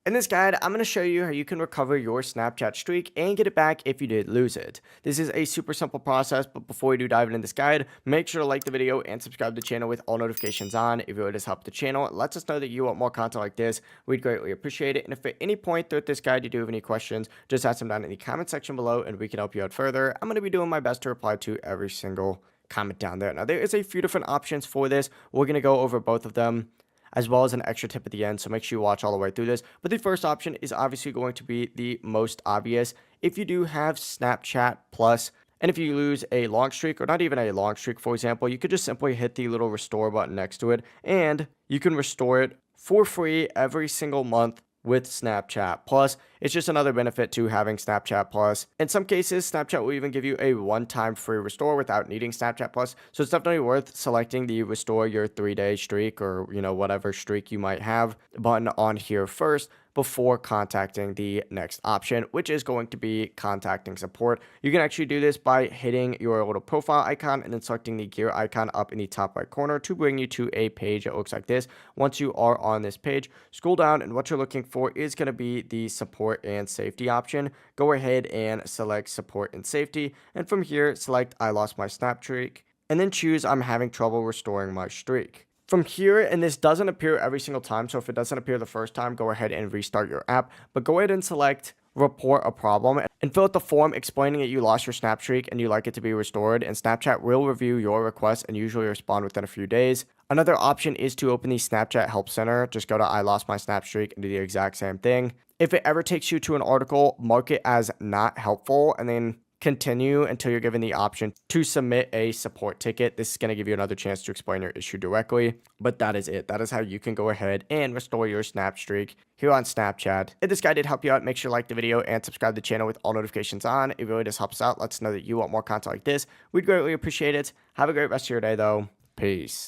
In this guide, I'm going to show you how you can recover your Snapchat streak and get it back if you did lose it. This is a super simple process, but before we do dive into this guide, make sure to like the video and subscribe to the channel with all notifications on. If it would just help the channel, it lets us know that you want more content like this. We'd greatly appreciate it. And if at any point throughout this guide you do have any questions, just ask them down in the comment section below and we can help you out further. I'm going to be doing my best to reply to every single comment down there. Now, there is a few different options for this. We're going to go over both of them, as well as an extra tip at the end, so make sure you watch all the way through this. But the first option is obviously going to be the most obvious. If you do have Snapchat Plus, and if you lose a long streak, or not even a long streak, for example, you could just simply hit the little restore button next to it, and you can restore it for free every single month with Snapchat Plus. It's just another benefit to having Snapchat Plus. In some cases, Snapchat will even give you a one-time free restore without needing Snapchat Plus. So it's definitely worth selecting the restore your 3-day streak, or whatever streak you might have, button on here first before contacting the next option, which is going to be contacting support. You can actually do this by hitting your little profile icon and then selecting the gear icon up in the top right corner to bring you to a page that looks like this. Once you are on this page, scroll down, and what you're looking for is going to be the support and safety option. Go ahead and select support and safety, and from here select I lost my snap streak, and then choose I'm having trouble restoring my streak. From here, and this doesn't appear every single time, so if it doesn't appear the first time, go ahead and restart your app, but go ahead and select report a problem and fill out the form explaining that you lost your snap streak and you like it to be restored, and Snapchat will review your request and usually respond within a few days. Another option is to open the Snapchat Help Center. Just go to I lost my snap streak and do the exact same thing. If it ever takes you to an article, mark it as not helpful and then continue until you're given the option to submit a support ticket. This is going to give you another chance to explain your issue directly, but that is it. That is how you can go ahead and restore your snap streak here on Snapchat. If this guide did help you out, make sure to like the video and subscribe to the channel with all notifications on. It really just helps out. Lets us know that you want more content like this. We'd greatly appreciate it. Have a great rest of your day though. Peace.